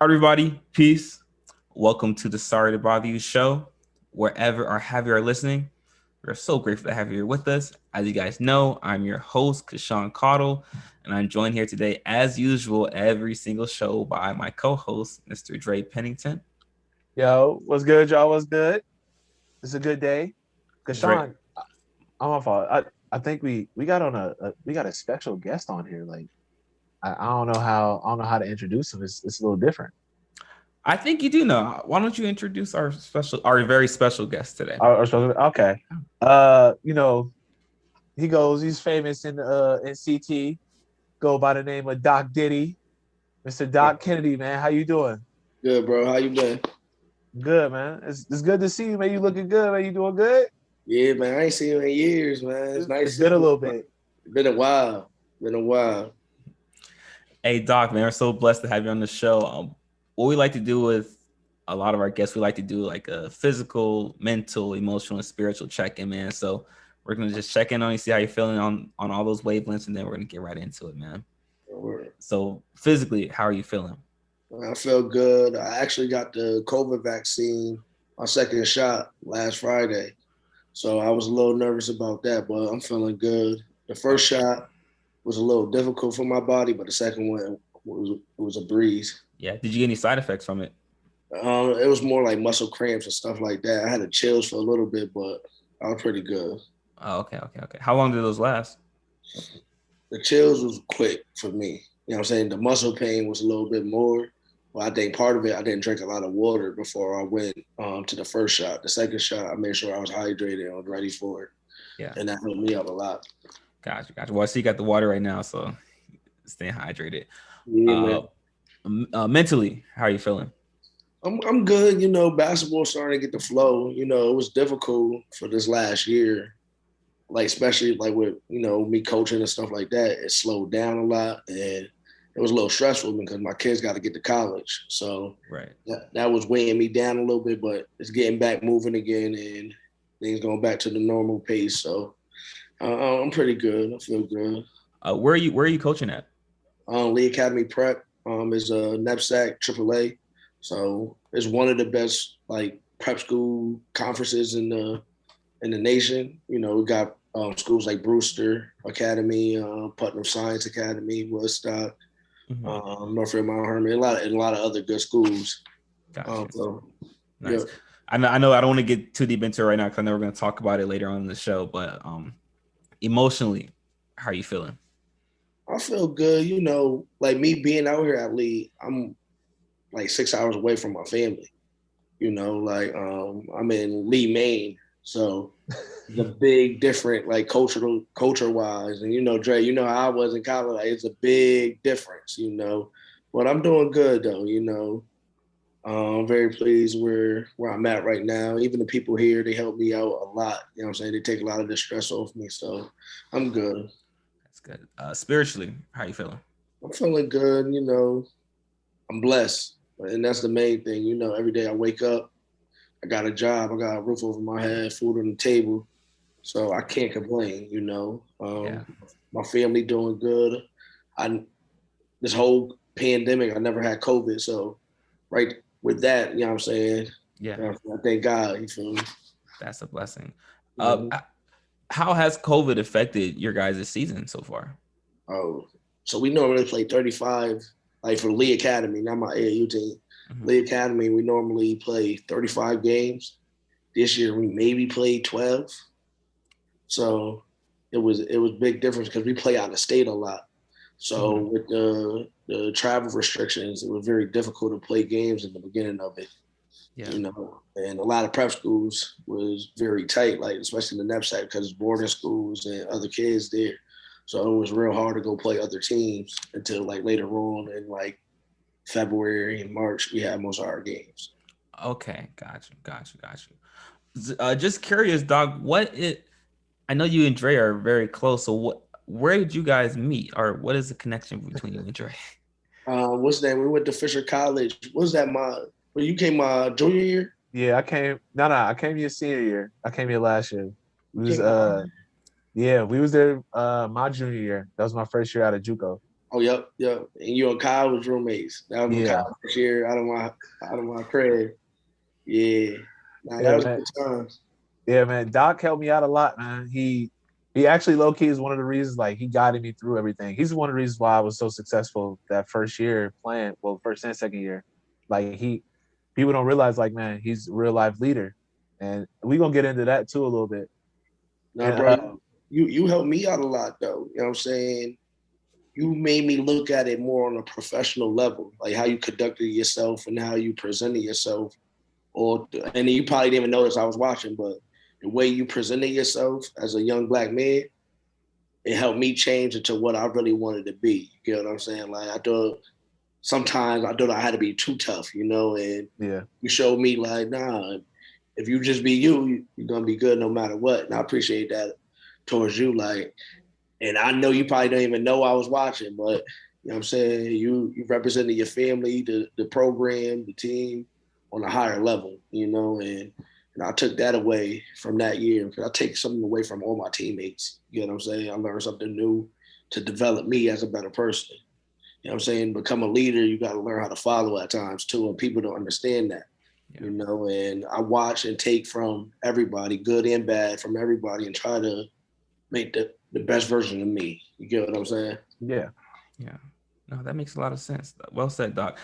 Everybody, peace. Welcome to the Sorry to Bother You show. Wherever or have you are listening, we're so grateful to have you here with us. As you guys know, I'm your host, Kashawn Cottle, and I'm joined here today, as usual, every single show by my co-host, Mr. Dre Pennington. Yo, what's good, y'all? What's good? It's a good day. Dre, Kashawn, I'm off. I think we got on we got a special guest on here. Like I don't know how to introduce him. It's a little different. I think you do know. Why don't you introduce our very special guest today? Okay. You know, he's famous in CT. Go by the name of Doc Diddy, Mr. Doc Kennedy. Man, how you doing? Good, bro. How you been? Good, man. It's good to see you, man. You looking good, man. You doing good? Yeah, man. I ain't seen you in years, man. It's It's nice been a seeing little you. bit. Been a while. Been a while. Hey, Doc, man, we're so blessed to have you on the show. What we like to do with a lot of our guests, we like to do like a physical, mental, emotional, and spiritual check-in, man. So we're gonna just check in on you, see how you're feeling on all those wavelengths, and then we're gonna get right into it, man. So physically, how are you feeling? I felt good. I actually got the COVID vaccine, my second shot last Friday. So I was a little nervous about that, but I'm feeling good. The first shot was a little difficult for my body, but the second one was a breeze. Yeah. Did you get any side effects from it? It was more like muscle cramps and stuff like that. I had the chills for a little bit, but I was pretty good. Oh, okay. How long did those last? The chills was quick for me. You know what I'm saying? The muscle pain was a little bit more. Well, I think part of it, I didn't drink a lot of water before I went to the first shot. The second shot, I made sure I was hydrated and was ready for it. Yeah. And that helped me out a lot. Gotcha. Well, I see you got the water right now, so staying hydrated. Yeah, Uh, man. Mentally, how are you feeling? I'm good. Basketball starting to get the flow. It was difficult for this last year, like especially like with me coaching and stuff like that. It slowed down a lot, and it was a little stressful because my kids got to get to college. So Right. that was weighing me down a little bit, but it's getting back moving again, and things going back to the normal pace. So I'm pretty good. I feel good. Where are you coaching at? Lee Academy Prep is a NEPSAC AAA, so it's one of the best like prep school conferences in the nation. We got schools like Brewster Academy, Putnam Science Academy, Woodstock, Northfield Mount Hermon, a lot of other good schools. Gotcha. So Nice. yeah, I know I don't want to get too deep into it right now because I know we're going to talk about it later on in the show. But emotionally, how are you feeling? I feel good. Like me being out here at Lee, I'm like 6 hours away from my family. Like I'm in Lee, Maine, so the big different like culture wise, and Dre, how I was in college. Like, it's a big difference. But I'm doing good though. I'm very pleased where I'm at right now. Even the people here, they help me out a lot. You know what I'm saying? They take a lot of the stress off me, so I'm good. That's good. Spiritually, how are you feeling? I'm feeling good. I'm blessed, and that's the main thing. Every day I wake up, I got a job, I got a roof over my head, food on the table, so I can't complain. Yeah. My family doing good. I This whole pandemic, I never had COVID, so right with that, you know what I'm saying. Yeah. I thank God. You feel me? That's a blessing. Uh, Mhm. how has COVID affected your guys' season so far? Oh, so we normally play 35, like for Lee Academy, not my AAU team. Mhm. Lee Academy, we normally play 35 games. This year we maybe played 12. So it was big difference because we play out of state a lot. So Mhm. with the travel restrictions, it was very difficult to play games in the beginning of it. Yeah. And a lot of prep schools was very tight, like especially the NEPSAC because it's boarding schools and other kids there. So it was real hard to go play other teams until like later on in like February and March we had most of our games. Okay. Got you. Just curious, dog. I know you and Dre are very close. So where did you guys meet, or what is the connection between you and Dre? What's that? We went to Fisher College. What was that? Well, you came my junior year. Yeah, I came. No, I came your senior year. I came here last year. You We was came my. yeah, we was there my junior year. That was my first year out of JUCO. Oh, yep. And you and Kyle was roommates. That was when Yeah, Kyle first year out of my crib. Yeah. Nah, that yeah, was man. good times. Yeah, man. Doc helped me out a lot, man. He actually low key is one of the reasons like he guided me through everything. He's one of the reasons why I was so successful that first year playing. Well, first and second year, like people don't realize like man, he's a real life leader, and we gonna get into that too a little bit. Nah, And bro, you helped me out a lot though. You know what I'm saying? You made me look at it more on a professional level, like how you conducted yourself and how you presented yourself. And you probably didn't even notice I was watching, but the way you presented yourself as a young black man, it helped me change into what I really wanted to be. You know what I'm saying? Like sometimes I thought I had to be too tough, and yeah, you showed me like, nah, if you just be you, you're gonna be good no matter what. And I appreciate that towards you. Like, and I know you probably don't even know I was watching, but you know what I'm saying? You represented your family, the program, the team on a higher level, and I took that away from that year because I take something away from all my teammates. You know what I'm saying? I learned something new to develop me as a better person. You know what I'm saying? Become a leader, you got to learn how to follow at times too, and people don't understand that. Yeah. And I watch and take from everybody, good and bad, from everybody, and try to make the best version of me. You get what I'm saying? yeah. Yeah. No, that makes a lot of sense. Well said, Doc.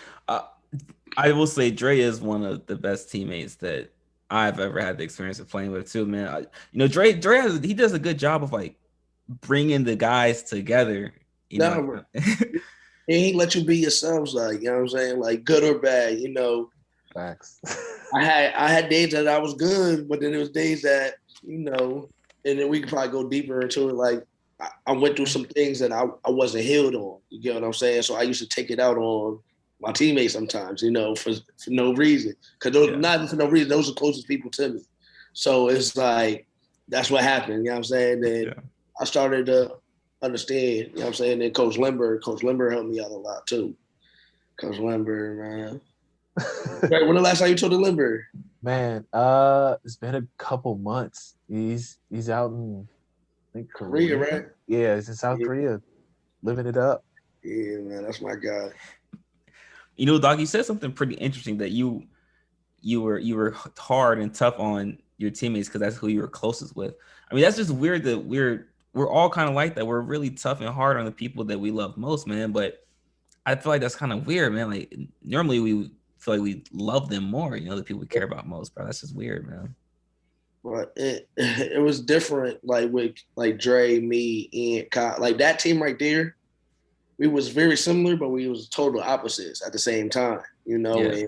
I will say Dre is one of the best teammates that I've ever had the experience of playing with too, man. Dre he does a good job of like bringing the guys together. You know, No, bro. He ain't let you be yourselves, like, you know what I'm saying? Like, good or bad, Facts. I had days that I was good, but then there was days that, and then we could probably go deeper into it. Like I went through some things that I wasn't healed on. You get what I'm saying? So I used to take it out on my teammates sometimes, for no reason. Because those Yeah. not for no reason, those are the closest people to me. So it's like that's what happened, you know what I'm saying? Then Yeah. I started to understand, you know what I'm saying? Then Coach Limber helped me out a lot too. Coach Limber, man. Right, when the last time you told the Limber? Man, it's been a couple months. He's out in I think Korea, Korea. right? Yeah, he's in South Yeah, Korea, living it up. yeah, man, that's my guy. You know, Doc, you said something pretty interesting that you were hard and tough on your teammates because that's who you were closest with. I mean, that's just weird that we're all kind of like that. We're really tough and hard on the people that we love most, man. But I feel like that's kind of weird, man. Like normally we feel like we love them more, the people we care about most, bro. That's just weird, man. But it was different, like with like Dre, me, and Kyle. Like that team right there, we was very similar, but we was total opposites at the same time, Yeah. And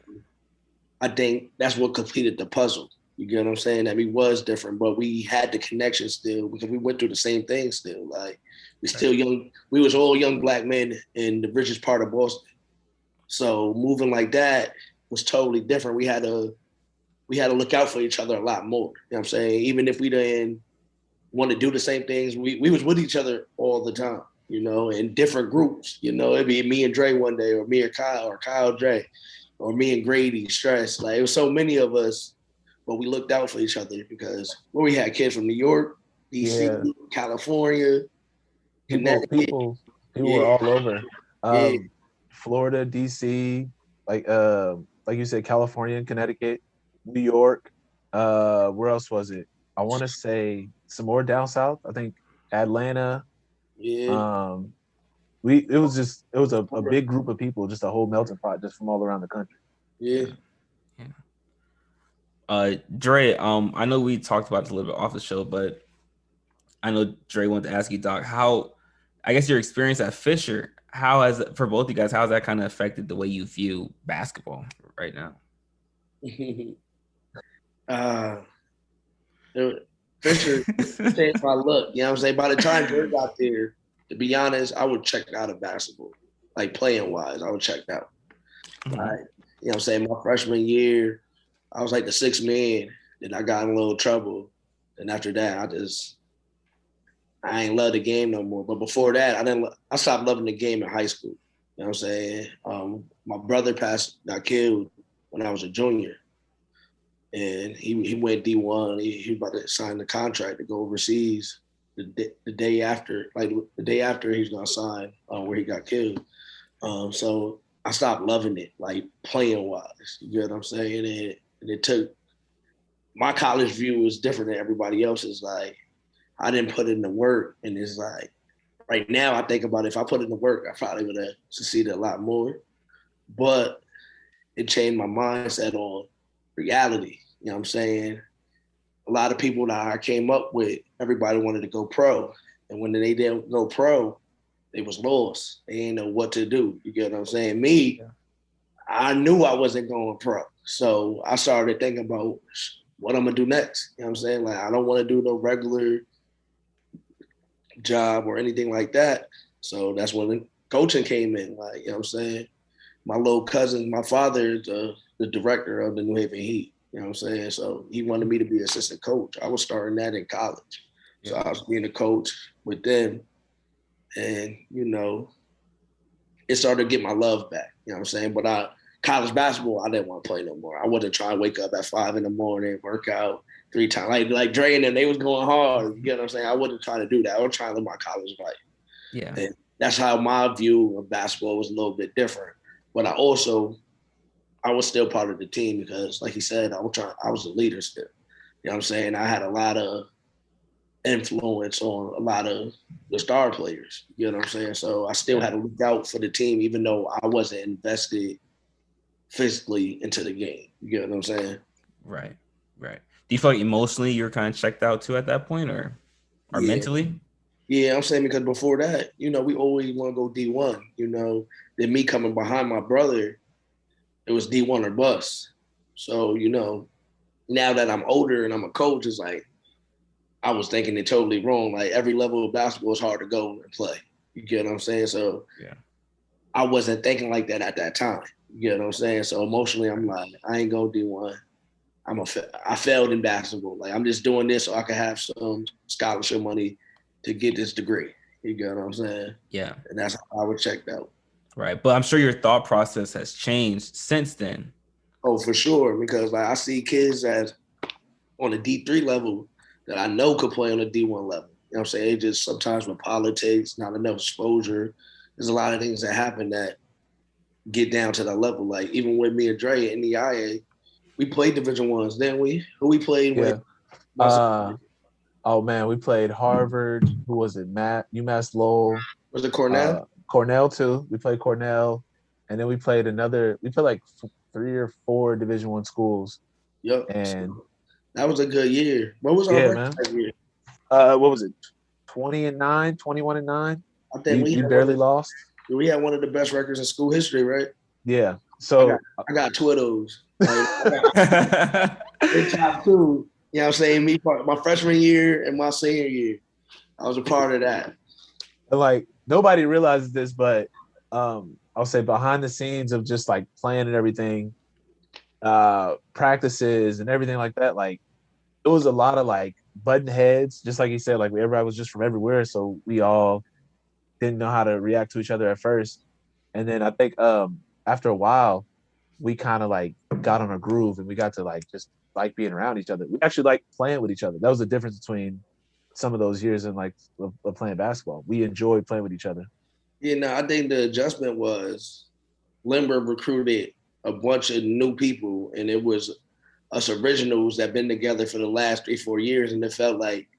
I think that's what completed the puzzle. You get what I'm saying? That we was different, but we had the connection still because we went through the same thing still. Like we still young. We was all young black men in the richest part of Boston. So moving like that was totally different. We had to look out for each other a lot more. You know what I'm saying? Even if we didn't want to do the same things, we was with each other all the time, in different groups. It'd be me and Dre one day, or me and Kyle, or Kyle Dre, or me and Grady, Stress. Like it was so many of us, but we looked out for each other because we had kids from New York, DC, Yeah, California, people Connecticut. people people were Yeah, all over. yeah, Florida, DC, like you said, California and Connecticut, New York. Where else was it? I want to say some more down south. I think Atlanta. yeah. Um, it was a big group of people, just a whole melting pot, just from all around the country. Yeah. Yeah. Yeah. Dre, I know we talked about this a little bit off the show, but I know Dre wanted to ask you, Doc, how I guess your experience at Fisher, how has for both you guys, how has that kind of affected the way you view basketball right now? uh, Fisher changed my look. You know what I'm saying? By the time Dre got there, to be honest, I would check out of basketball. Like playing wise, I would check out. Like, you know what I'm saying? My freshman year, I was like the sixth man. Then I got in a little trouble. And after that, I ain't love the game no more. But before that, I stopped loving the game in high school. You know what I'm saying? My brother got killed when I was a junior. And he went D1. He was about to sign the contract to go overseas. the day after, like the day after he's gonna sign, where he got killed. So I stopped loving it, like playing wise. You get what I'm saying? And it took my college view was different than everybody else's. Like I didn't put in the work, and it's like right now I think about it, if I put in the work, I probably would have succeeded a lot more. But it changed my mindset on reality. You know what I'm saying? A lot of people that I came up with, everybody wanted to go pro. And when they didn't go pro, they was lost. They didn't know what to do. You get what I'm saying? Me, I knew I wasn't going pro. So I started thinking about what I'm gonna do next. You know what I'm saying? Like I don't want to do no regular job or anything like that. So that's when the coaching came in. Like, you know what I'm saying? My little cousin, my father is the director of the New Haven Heat. You know what I'm saying? So he wanted me to be assistant coach. I was starting that in college. So I was being a coach with them. And, you know, it started to get my love back. You know what I'm saying? But college basketball, I didn't want to play no more. I wasn't trying to wake up at 5 a.m, work out 3 times. Like Dre and them, they was going hard. You know what I'm saying? I wasn't trying to do that. I was trying to live my college life. Yeah. And that's how my view of basketball was a little bit different. But I was still part of the team because, like he said, I was a leader still. You know what I'm saying? I had a lot of influence on a lot of the star players. You know what I'm saying? So I still had to look out for the team, even though I wasn't invested physically into the game. You get what I'm saying? Right. Do you feel like emotionally you're kind of checked out too at that point, or mentally? Yeah, I'm saying because before that, you know, we always want to go D1. You know, then me coming behind my brother, it was D1 or bust. So, you know, now that I'm older and I'm a coach, it's like I was thinking it totally wrong. Like every level of basketball is hard to go and play. You get what I'm saying? So I wasn't thinking like that at that time. You get what I'm saying? So emotionally, I'm like, I ain't going D1. I failed in basketball. Like I'm just doing this so I can have some scholarship money to get this degree. You get what I'm saying? Yeah. And that's how I was checked out. Right. But I'm sure your thought process has changed since then. Oh, for sure. Because like I see kids that on a D3 level that I know could play on a D1 level. You know what I'm saying? It just sometimes with politics, not enough exposure. There's a lot of things that happen that get down to that level. Like even with me and Dre in the IA, we played Division Ones, didn't we? Who we played with? Oh man, we played Harvard. Who was it? UMass Lowell. Was it Cornell? Cornell too. We played Cornell, and then we played another. We played like 3 or 4 Division I schools. Yep. And that was a good year. What was our record that year? What was it? 20-9, 21-9. I think we barely lost. We had one of the best records in school history, right? Yeah. So I got 2 of those. Like, in top 2. You know what I'm saying? Me, my freshman year and my senior year, I was a part of that. Like nobody realizes this, but I'll say behind the scenes of just like playing and everything, practices and everything like that, like it was a lot of like button heads, just like you said, like everybody was just from everywhere, so we all didn't know how to react to each other at first. And then I think after a while, we kind of like got on a groove and we got to like just like being around each other. We actually like playing with each other. That was the difference between some of those years and like of playing basketball. We enjoyed playing with each other. Yeah, no, I think the adjustment was Lindbergh recruited a bunch of new people, and it was us originals that been together for the last 3-4 years, and it felt like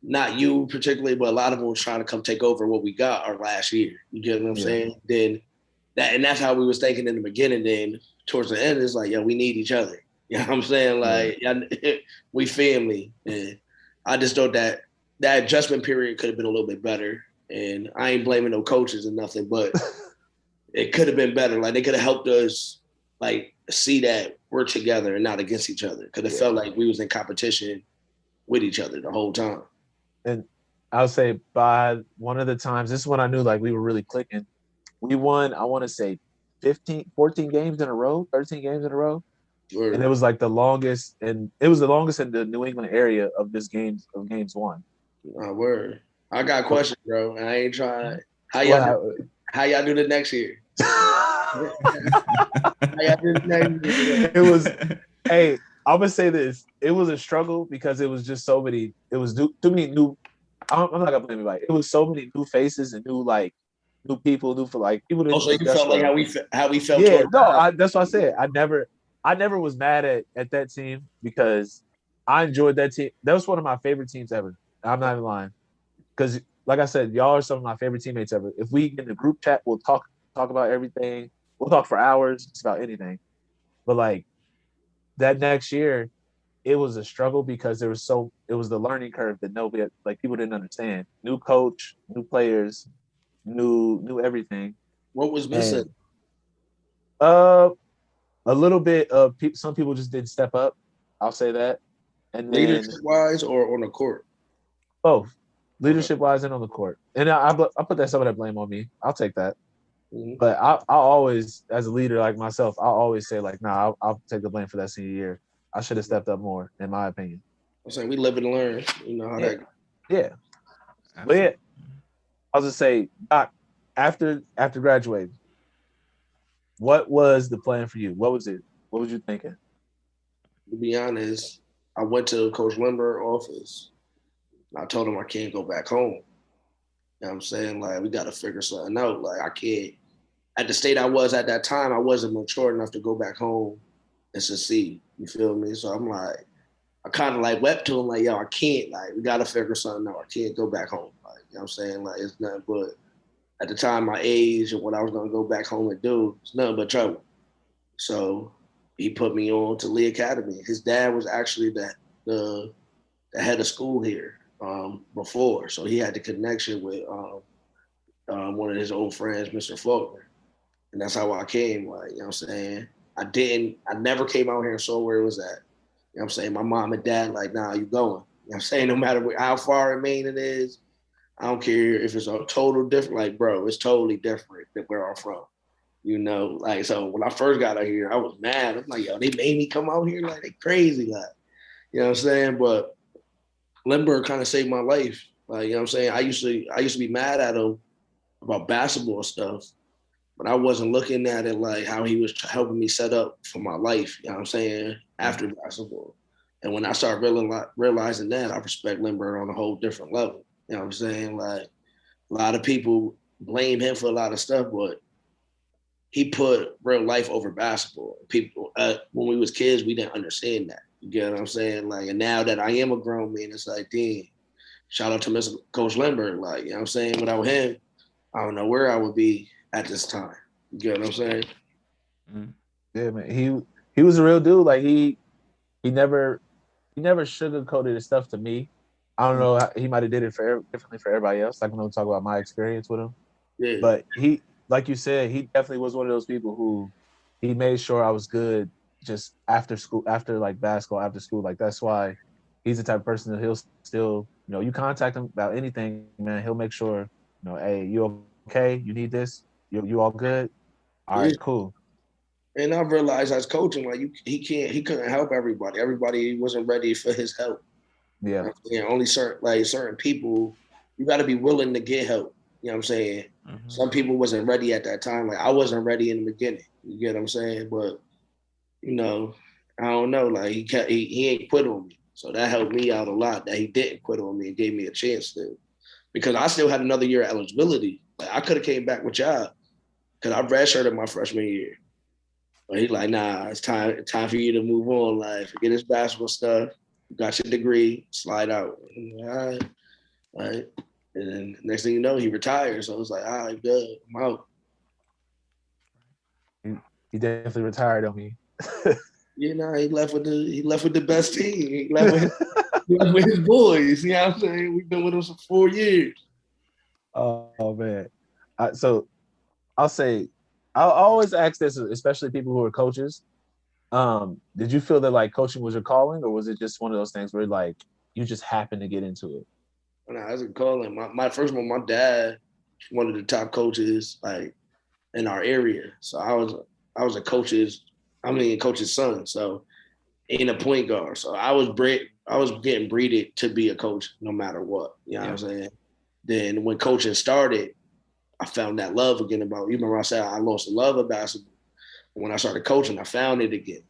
not you particularly, but a lot of them was trying to come take over what we got our last year. You get what I'm saying? Then that's how we was thinking in the beginning. Then towards the end, it's like, yeah, we need each other. You know what I'm saying? Like, we family. And I just thought that adjustment period could have been a little bit better. And I ain't blaming no coaches or nothing, but it could have been better. Like they could have helped us like see that we're together and not against each other. Because it felt like we was in competition with each other the whole time. And I would say by one of the times, this is when I knew like we were really clicking. We won, I want to say 14 games in a row, 13 games in a row. Word. And it was like the longest, and it was the longest in the New England area of games won. Word. I got a question, bro. I ain't trying. How y'all do the next year? How y'all do the next year? It was, hey, I'm gonna say this. It was a struggle because it was just so many. It was too many new I'm not gonna blame anybody. It was so many new faces and new people, new for like people Oh, didn't so you adjust felt like well. how we felt Yeah, toward no, our that's what I said. I never was mad at that team because I enjoyed that team. That was one of my favorite teams ever. I'm not even lying. Because like I said, y'all are some of my favorite teammates ever. If we get in the group chat, we'll talk about everything. We'll talk for hours, just about anything. But like that next year, it was a struggle because it was the learning curve that nobody like people didn't understand. New coach, new players, new everything. what was missing? And uh a little bit of some people just didn't step up. I'll say that. And then Leadership wise or on the court? both Okay. leadership wise and on the court. And I put that some of that blame on me. I'll take that. Mm-hmm. But I always, as a leader like myself, I always say like, nah, I'll take the blame for that senior year. I should have stepped up more, in my opinion. I'm saying we live and learn. You know how Yeah, that. yeah. But yeah, Absolutely. I'll just say, Doc, after graduating, what was the plan for you? What was it? What was you thinking? To be honest, I went to Coach Limber's office. And I told him I can't go back home. You know what I'm saying? Like, we got to figure something out. Like, I can't. At the state I was at that time, I wasn't mature enough to go back home and succeed. You feel me? So I'm like, I kind of like wept to him, like, yo, I can't. Like, we got to figure something out. I can't go back home. Like, you know what I'm saying? Like, it's nothing but, at the time, my age and what I was going to go back home and do, it's nothing but trouble. So he put me on to Lee Academy. His dad was actually the head of school here before. So he had the connection with one of his old friends, Mr. Faulkner. And that's how I came. Like, you know what I'm saying? I never came out here and saw where it was at. You know what I'm saying? My mom and dad, like, nah, you going. You know what I'm saying? No matter how far in Maine it is, I don't care if it's a total different, like, bro, it's totally different than where I'm from. You know, like, so when I first got out here, I was mad. I'm like, yo, they made me come out here like they crazy. Like, you know what I'm saying? But Lindbergh kind of saved my life. Like, you know what I'm saying? I used to be mad at him about basketball stuff, but I wasn't looking at it like how he was helping me set up for my life, you know what I'm saying, after basketball. And when I started realizing that, I respect Lindbergh on a whole different level. You know what I'm saying? Like, a lot of people blame him for a lot of stuff, but he put real life over basketball. People, when we was kids, we didn't understand that. You get what I'm saying? Like, and now that I am a grown man, it's like, damn, shout out to Mr. Coach Lindbergh. Like, you know what I'm saying? Without him, I don't know where I would be at this time. You get what I'm saying? Mm. Yeah, man. He was a real dude. Like he never he never sugarcoated his stuff to me. I don't know. He might have did it for differently for everybody else. Like, I'm gonna talk about my experience with him. Yeah. But he, like you said, he definitely was one of those people who he made sure I was good just after school, after like basketball, after school. Like, that's why he's the type of person that he'll still, you contact him about anything, man. He'll make sure, hey, you okay? You need this? You all good? All right, Yeah. cool. And I realized as coaching, like, he couldn't help everybody. Everybody wasn't ready for his help. Yeah, You know what I'm saying? Only certain people, you got to be willing to get help. You know what I'm saying? Mm-hmm. Some people wasn't ready at that time. Like, I wasn't ready in the beginning. You get what I'm saying? But, you know, I don't know. Like, he ain't quit on me. So that helped me out a lot that he didn't quit on me and gave me a chance to. Because I still had another year of eligibility. Like, I could have came back with y'all because I redshirted my freshman year. But he's like, nah, it's time for you to move on. Like, forget this basketball stuff. You got your degree, slide out. Like, all right, all right. And then next thing you know, he retired. So I was like, all right, good, I'm out. he, he definitely retired on me. You know, he left with the best team. He left with his boys. You know what I'm saying? We've been with him for 4 years. Oh man. So I'll say I'll always ask this, especially people who are coaches. Did you feel that like coaching was your calling, or was it just one of those things where like you just happened to get into it? And I was calling my first one. My dad, one of the top coaches like in our area. So I was a coach's son. So in a point guard. So I was getting breeded to be a coach no matter what. You know what Yeah. I'm saying? Then when coaching started, I found that love again about, you remember I said I lost the love of basketball. And when I started coaching, I found it again.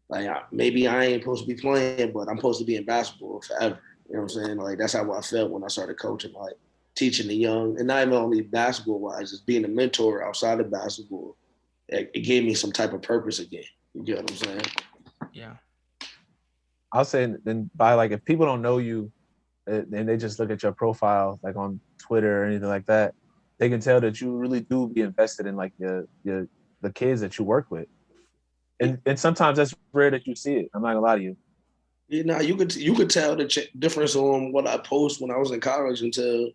Like, maybe I ain't supposed to be playing, but I'm supposed to be in basketball forever. You know what I'm saying? Like that's how I felt when I started coaching, like teaching the young, and not even only basketball wise, just being a mentor outside of basketball. It gave me some type of purpose again. You get what I'm saying? Yeah. I'll say then by like if people don't know you and they just look at your profile like on Twitter or anything like that, they can tell that you really do be invested in like your the kids that you work with. And sometimes that's rare that you see it. I'm not gonna lie to you. You know, you could tell the difference on what I post when I was in college until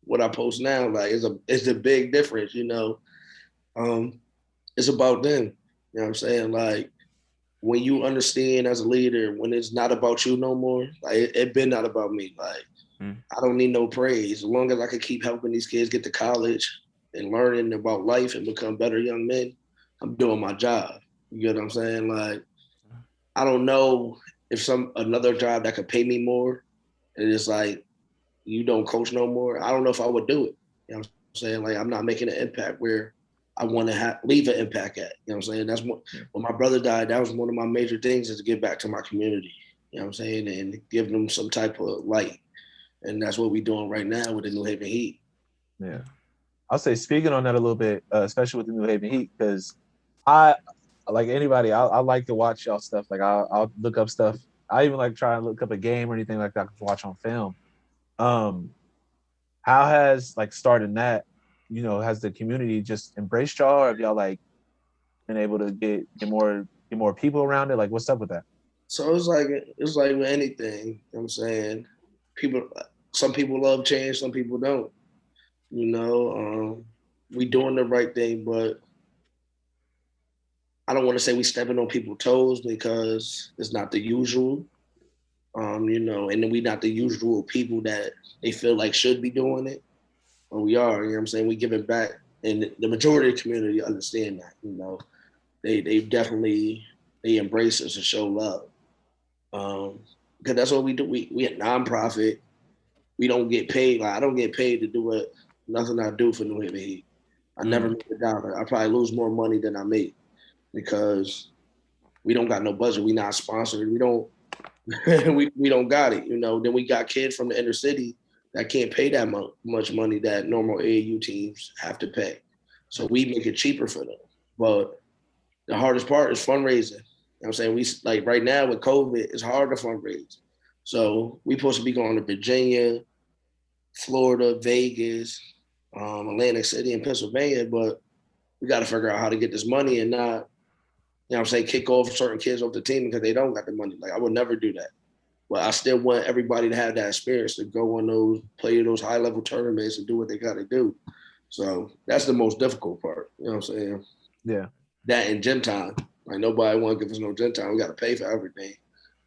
what I post now. Like it's a big difference. You know, um, it's about them. You know what I'm saying? Like when you understand as a leader, when it's not about you no more, like it been not about me. Like I don't need no praise. As long as I can keep helping these kids get to college and learning about life and become better young men, I'm doing my job. You get what I'm saying? Like I don't know if some another job that could pay me more and it's like you don't coach no more. I don't know if I would do it. You know what I'm saying? Like I'm not making an impact where I want to leave an impact at. You know what I'm saying? That's what when my brother died, that was one of my major things is to give back to my community. You know what I'm saying? And give them some type of light. And that's what we're doing right now with the New Haven Heat. Yeah. I'll say speaking on that a little bit, especially with the New Haven Heat, because I like anybody, I like to watch y'all stuff. Like I'll look up stuff. I even like try and look up a game or anything like that to watch on film. Um, how has like starting that, has the community just embraced y'all, or have y'all like been able to get more people around it? Like what's up with that? So it's like with anything, you know what I'm saying? People some people love change, some people don't. You know, we doing the right thing, but I don't want to say we stepping on people's toes because it's not the usual. And then we not the usual people that they feel like should be doing it. But we are, you know what I'm saying? We giving back and the majority of the community understand that, They definitely they embrace us and show love. Because that's what we do. We a nonprofit. We don't get paid. Like I don't get paid to do it. Nothing I do for New Haven Heat. I never make a dollar. I probably lose more money than I make because we don't got no budget. We not sponsored. We don't we don't got it. Then we got kids from the inner city that can't pay that much money that normal AAU teams have to pay. So we make it cheaper for them. But the hardest part is fundraising. You know what I'm saying? We like right now with COVID, it's hard to fundraise. So we supposed to be going to Virginia, Florida, Vegas, Atlantic City, and Pennsylvania, but we got to figure out how to get this money and not, what I'm saying, kick off certain kids off the team because they don't got the money. Like I would never do that. But I still want everybody to have that experience to go on play those high level tournaments and do what they got to do. So that's the most difficult part. You know what I'm saying? Yeah. That and gym time. Like nobody want to give us no gym time. We got to pay for everything.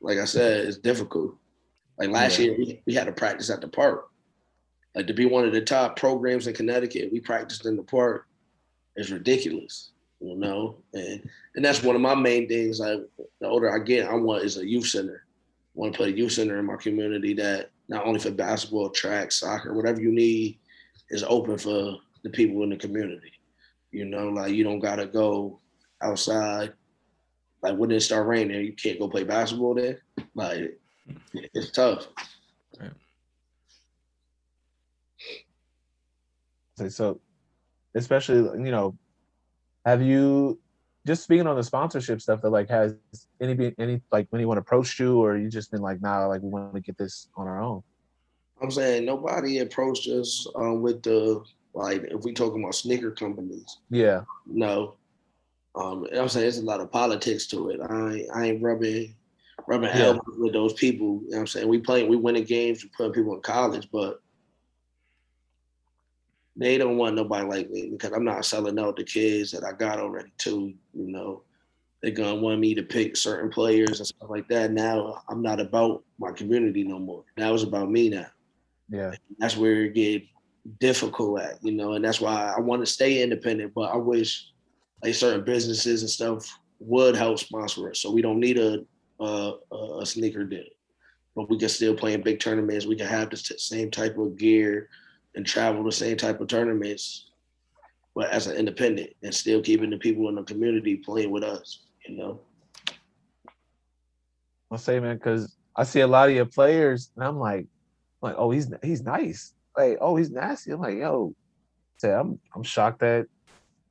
Like I said, it's difficult. Like last year, we had to practice at the park. Like to be one of the top programs in Connecticut, we practiced in the park. It's ridiculous, And that's one of my main things. Like the older I get, I want is a youth center. I want to put a youth center in my community that not only for basketball, track, soccer, whatever you need, is open for the people in the community. Like you don't gotta go outside. Like when it start raining, you can't go play basketball there. Like it's tough. So especially, have you just speaking on the sponsorship stuff that like has any like anyone approached you, or you just been like, nah, like we want to get this on our own? I'm saying nobody approached us with the like if we talking about sneaker companies. Yeah. No. I'm saying there's a lot of politics to it. I ain't rubbing elbows with those people. You know what I'm saying? We winning games, we putting people in college, but they don't want nobody like me because I'm not selling out the kids that I got already too. They're gonna want me to pick certain players and stuff like that. Now I'm not about my community no more. Now it's about me now. Yeah. And that's where it get difficult at, and that's why I want to stay independent, but I wish like certain businesses and stuff would help sponsor us. So we don't need a sneaker deal, but we can still play in big tournaments. We can have the same type of gear and travel the same type of tournaments, but as an independent and still keeping the people in the community playing with us. I'll say, man, because I see a lot of your players, and I'm like, oh, he's nice. Like, oh, he's nasty. I'm like, yo, say, I'm shocked that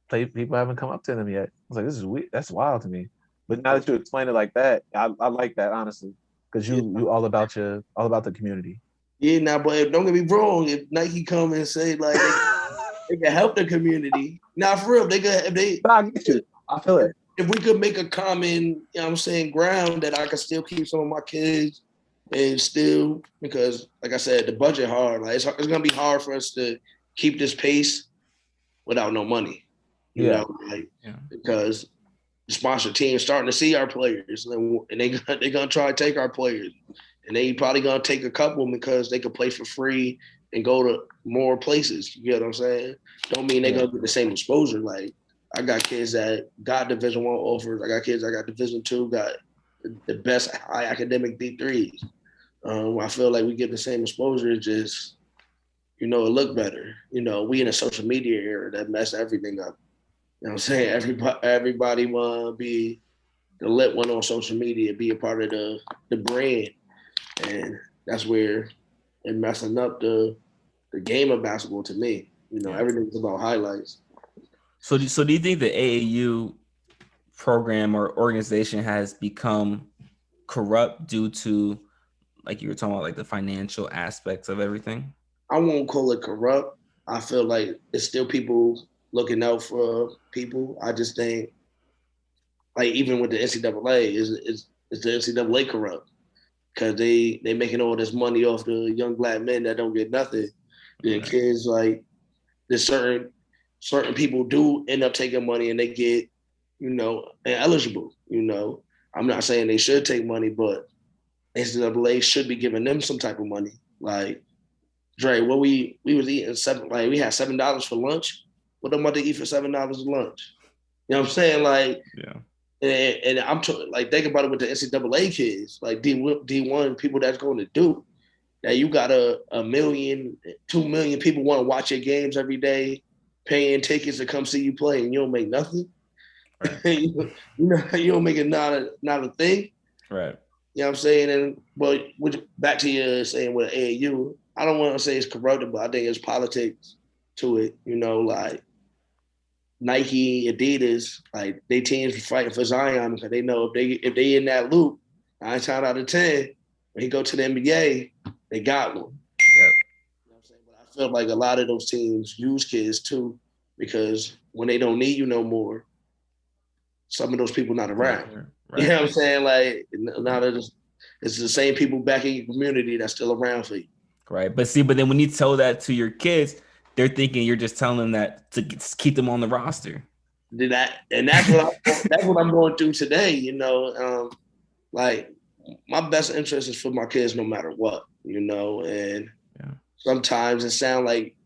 people haven't come up to them yet. I was like, this is weird. That's wild to me. But now that you explain it like that, I like that honestly, because Yeah, you all about the community. yeah. Now, but don't get me wrong. If Nike come and say like they can help the community, now for real, they could if they Nah, I get you. I feel it. if we could make a common, you know what I'm saying, ground that I could still keep some of my kids and still, because like I said, the budget hard. Like it's gonna be hard for us to keep this pace without no money. You Yeah. know, like Yeah. because the sponsor team starting to see our players and they gonna try to take our players. And they probably gonna take a couple because they could play for free and go to more places. You get what I'm saying? Don't mean they Yeah. gonna get the same exposure. Like I got kids that got Division 1 offers. I got kids that got Division 2, got the best high academic D3s. I feel like we get the same exposure. It's just it look better. We in a social media era that messed everything up. You know what I'm saying? Everybody wanna be the lit one on social media, be a part of the brand, and that's where it messing up the game of basketball to me. Yeah. Everything's about highlights. So do you think the AAU program or organization has become corrupt due to, like you were talking about, like the financial aspects of everything? I won't call it corrupt. I feel like it's still people looking out for people. I just think, like, even with the NCAA, is the NCAA corrupt? Because they making all this money off the young black men that don't get nothing. The Right. kids, like, there's certain people do end up taking money and they get, eligible. I'm not saying they should take money, but NCAA should be giving them some type of money. Like Dre, what we was eating we had $7 for lunch. What I'm about to eat for $7 for lunch? You know what I'm saying? Like, Yeah. and I'm like think about it with the NCAA kids, like D1 people that's going to do. Now you got a million, 2 million people want to watch your games every day, paying tickets to come see you play, and you don't make nothing. Right. You don't make it not a thing. Right. You know what I'm saying? And but back to your saying with AAU, I don't want to say it's corrupted, but I think it's politics to it. Like Nike, Adidas, like they teams fighting for Zion because they know if they in that loop, 9 times out of 10, when he go to the NBA, they got one. Yep. You know what I'm saying? But I feel like a lot of those teams use kids too, because when they don't need you no more, some of those people not around. Right. You know what I'm saying? Like now that it's the same people back in your community that's still around for you. Right. But then when you tell that to your kids, they're thinking you're just telling them that to keep them on the roster. And that's what I'm going through today. Like my best interest is for my kids no matter what. And Yeah. sometimes it sounds like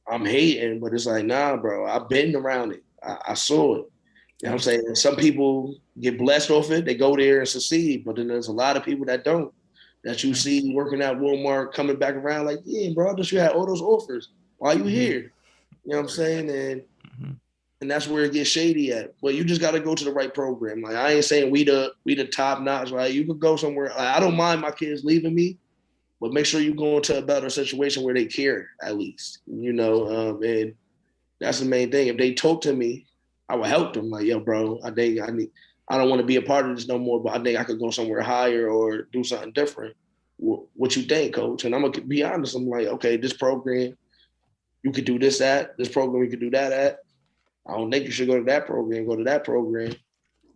I'm hating, but it's like, nah, bro, I've been around it. I saw it. You know what I'm saying? Some people get blessed off it. They go there and succeed. But then there's a lot of people that don't, that you see working at Walmart coming back around like, yeah, bro, just you had all those offers. Why you here? You know what I'm saying? And that's where it gets shady at. But you just got to go to the right program. Like I ain't saying we the top notch, right? You could go somewhere. Like, I don't mind my kids leaving me, but make sure you go into a better situation where they care at least. And that's the main thing. If they talk to me, I would help them. Like, yo, bro, I think I don't want to be a part of this no more, but I think I could go somewhere higher or do something different. What you think, coach? And I'm gonna be honest. I'm like, okay, this program, you could do this at. This program, you could do that at. I don't think you should go to that program, go to that program.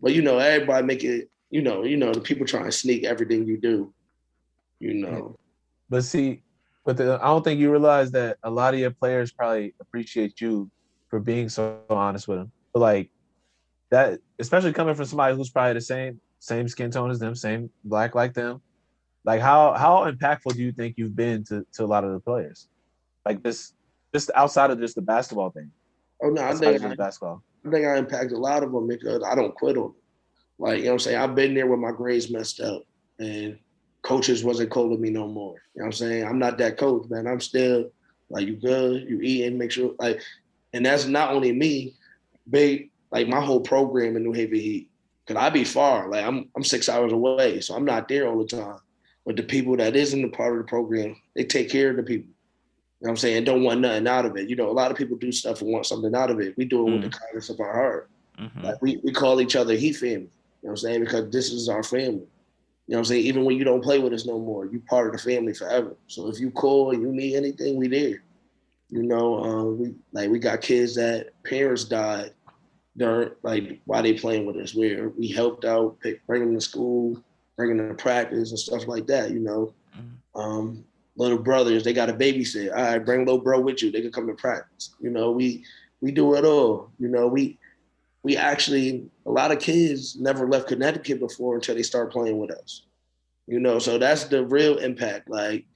But everybody make it, the people try and sneak everything you do, But see, I don't think you realize that a lot of your players probably appreciate you for being so honest with them. But like that, especially coming from somebody who's probably the same skin tone as them, same black like them. Like how impactful do you think you've been to a lot of the players? Like this, just outside of just the basketball thing. Oh no, Outside of just basketball. I think I impact a lot of them because I don't quit on them. Like, you know what I'm saying? I've been there when my grades messed up and coaches wasn't calling me no more. You know what I'm saying? I'm not that coach, man. I'm still like, you good, you eating, make sure like, and that's not only me, big, like my whole program in New Haven Heat. Cause I be far, like I'm 6 hours away. So I'm not there all the time. But the people that isn't a part of the program, they take care of the people. You know what I'm saying? Don't want nothing out of it. You know, a lot of people do stuff and want something out of it. We do it with the kindness of our heart. Like we call each other he family. You know what I'm saying? Because this is our family. You know what I'm saying? Even when you don't play with us no more, you part of the family forever. So if you call and you need anything, we there. You know, we got kids that parents died during like while they playing with us. Where we helped out, bring them to school, bring them to practice and stuff like that. You know, little brothers they got a babysit. All right, bring little bro with you. They can come to practice. You know, we do it all. You know, we actually a lot of kids never left Connecticut before until they start playing with us. You know, so that's the real impact. Like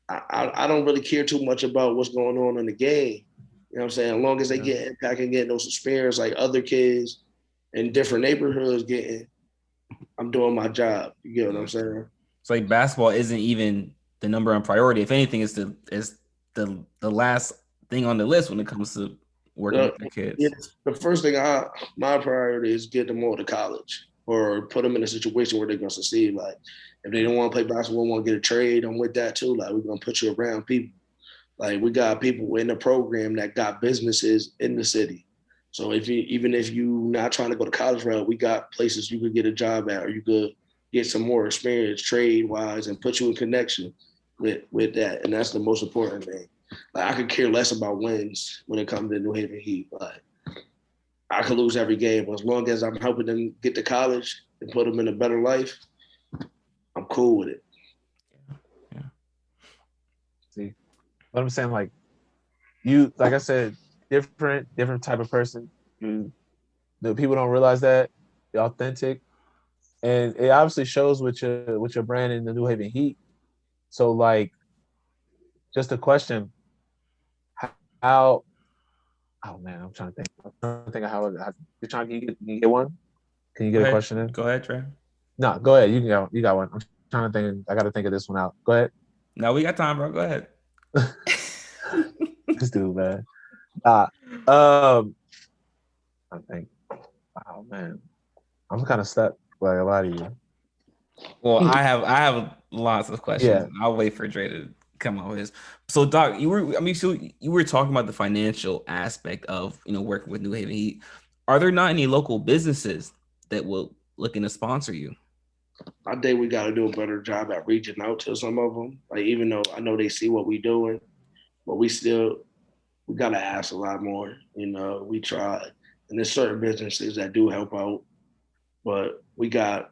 I don't really care too much about what's going on in the game. You know what I'm saying? As long as they get impact and get those experience like other kids in different neighborhoods getting, I'm doing my job. You get what I'm saying? It's like basketball isn't even the number one priority. If anything, it's the last thing on the list when it comes to working with the kids. The first thing my priority is get them all to college or put them in a situation where they're gonna succeed. Like if they don't want to play basketball, want to get a trade, I'm with that too. Like we're gonna put you around people. Like we got people in the program that got businesses in the city. So even if you not trying to go to college route, we got places you could get a job at, or you could get some more experience trade wise and put you in connection with that. And that's the most important thing. Like I could care less about wins when it comes to New Haven Heat. Like I could lose every game, but as long as I'm helping them get to college and put them in a better life, I'm cool with it. Yeah. See, what I'm saying, like you, like I said, different type of person. The people don't realize that you're authentic, and it obviously shows with your brand in the New Haven Heat. So, like, just a question: how? Oh man, I'm trying to think. I'm trying to think of how. You're trying. Can you get one? Can you get a question in? Go ahead, Trey. No, go ahead. You got one. I'm trying to think. I got to think of this one out. Go ahead. No, we got time, bro. Go ahead. This dude, man. I think. Oh man, I'm kind of stuck like a lot of you. Well, I have lots of questions. Yeah. I'll wait for Dre to come out with his. So, Doc, you were talking about the financial aspect of working with New Haven Heat. Are there not any local businesses that will looking to sponsor you? I think we got to do a better job at reaching out to some of them. Like even though I know they see what we doing, but we got to ask a lot more. You know, we try, and there's certain businesses that do help out, but we got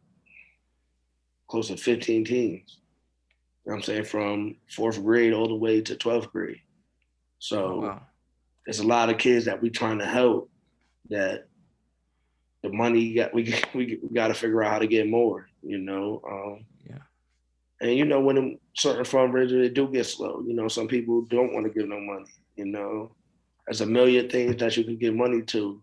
close to 15 teams. You know what I'm saying, from 4th grade all the way to 12th grade. So there's a lot of kids that we trying to help that the money we got to figure out how to get more, you know. And you know, when certain fundraisers they do get slow, you know, some people don't want to give no money, you know. There's a million things that you can give money to.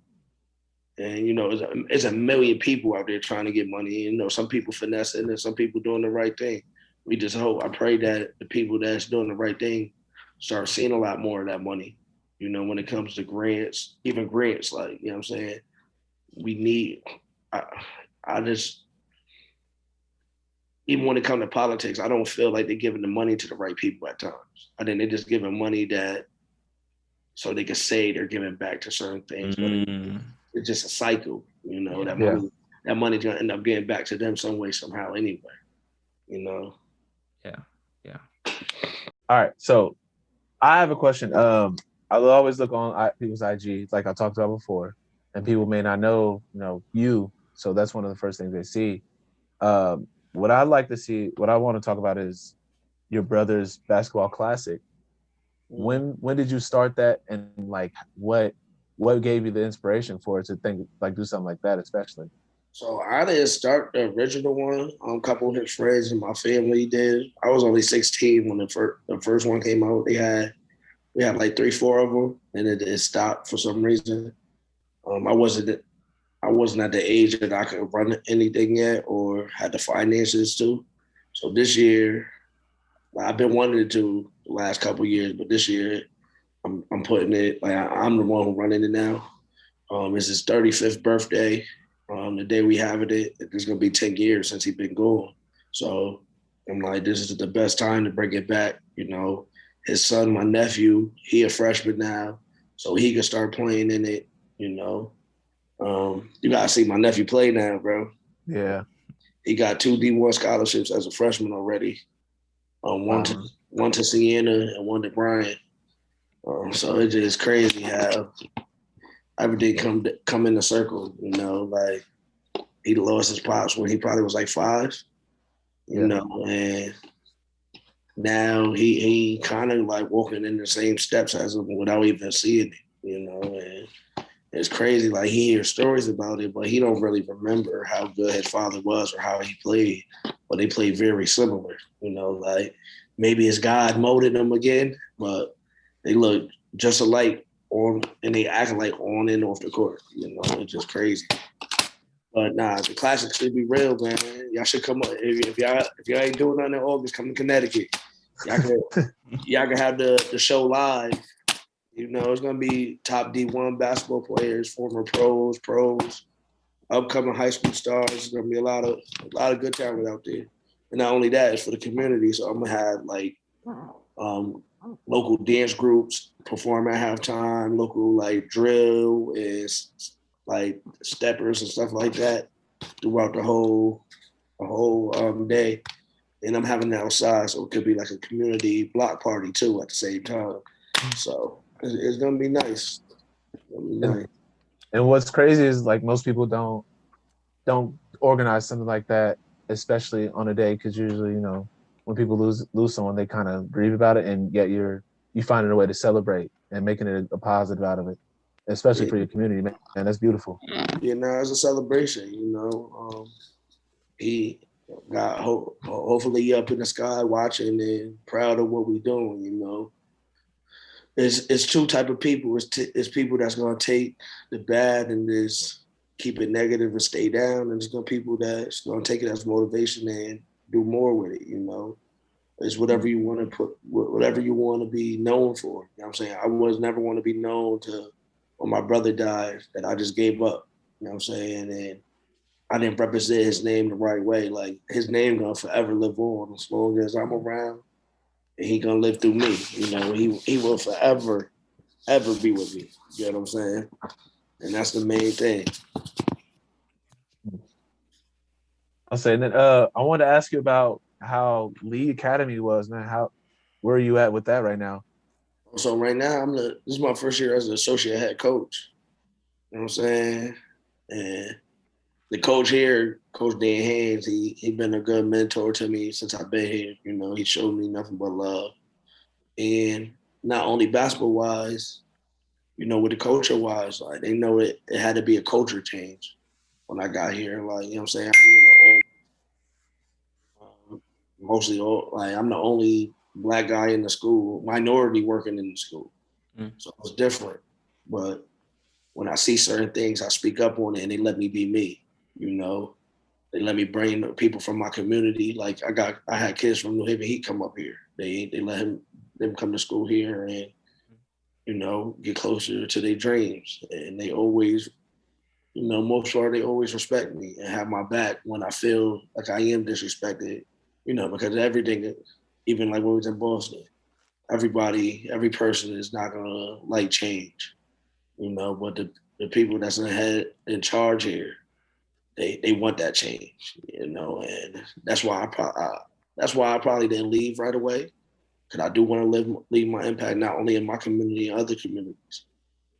And you know, it's a million people out there trying to get money. You know, some people finessing and some people doing the right thing. We just hope, I pray that the people that's doing the right thing start seeing a lot more of that money. You know, when it comes to grants, even grants, like, you know what I'm saying? We need, I just, even when it comes to politics, I don't feel like they're giving the money to the right people at times. I think they're just giving money that so they can say they're giving back to certain things, but it's just a cycle, you know. That money's gonna end up getting back to them some way, somehow, anyway. You know. Yeah. All right, so I have a question. I always look on people's IG, like I talked about before, and people may not know, you. So that's one of the first things they see. What I like to see, what I want to talk about is your brother's basketball classic. When did you start that, and like what gave you the inspiration for it to think like do something like that, especially? So I didn't start the original one. A couple of his friends and my family did. I was only 16 when the first one came out. We had like 3-4 of them, and it stopped for some reason. I wasn't at the age that I could run anything yet or had the finances to. So this year, I've been wanting to the last couple of years, but this year I'm putting it, like I'm the one who running it now. It's his 35th birthday. The day we have it, it's gonna be 10 years since he's been gone. So I'm like, this is the best time to bring it back. His son, my nephew, he a freshman now, so he can start playing in it. You know, you gotta see my nephew play now, bro. Yeah. He got 2 D1 scholarships as a freshman already. One to Wow. one to Siena and one to Bryant. So it's just crazy how everything come in a circle. Like he lost his pops when he probably was like 5. Yeah. And now he kind of like walking in the same steps as him without even seeing it. And it's crazy. Like he hears stories about it, but he don't really remember how good his father was or how he played. But they played very similar. Like maybe it's God molded them again, but they look just alike and they act like on and off the court. It's just crazy. But nah, the classic should be real, man. Y'all should come up if y'all ain't doing nothing in August. Come to Connecticut. Y'all can have the show live. It's gonna be top D1 basketball players, former pros, upcoming high school stars. There's gonna be a lot of good talent out there. And not only that, it's for the community. So I'm gonna have like local dance groups perform at halftime, local like drill and like steppers and stuff like that throughout the whole day. And I'm having it outside, so it could be like a community block party too at the same time. So it's gonna be nice. And what's crazy is like most people don't organize something like that, especially on a day, because usually, when people lose someone, they kind of grieve about it, and yet you finding a way to celebrate and making it a positive out of it, especially for your community, man. That's beautiful. It's a celebration. He got hopefully up in the sky watching and proud of what we're doing. It's two type of people. It's people that's gonna take the bad and just keep it negative and stay down, and there's gonna people that's gonna take it as motivation and do more with it. It's whatever you want to put, whatever you want to be known for. You know what I'm saying? I was never want to be known to when my brother died that I just gave up. You know what I'm saying? And I didn't represent his name the right way. Like his name gonna forever live on as long as I'm around, and he gonna live through me. He will forever, ever be with me. You know what I'm saying? And that's the main thing. I'll say, and then I wanted to ask you about how Lee Academy was, man. Where are you at with that right now? So right now, this is my first year as an associate head coach. You know what I'm saying? And the coach here, Coach Dan Haynes, he been a good mentor to me since I've been here. He showed me nothing but love. And not only basketball wise, with the culture wise, like they know it had to be a culture change when I got here. Like, you know what I'm saying? Mostly all, like I'm the only black guy in the school, minority working in the school. So it's different. But when I see certain things, I speak up on it and they let me be me. They let me bring people from my community. Like I had kids from New Haven Heat come up here. They let them come to school here and get closer to their dreams. And they always, most part they always respect me and have my back when I feel like I am disrespected. Because everything, even like when we was in Boston, every person is not gonna like change. But the people that's in charge here, they want that change, and that's why I probably didn't leave right away, because I do want to leave my impact not only in my community and other communities.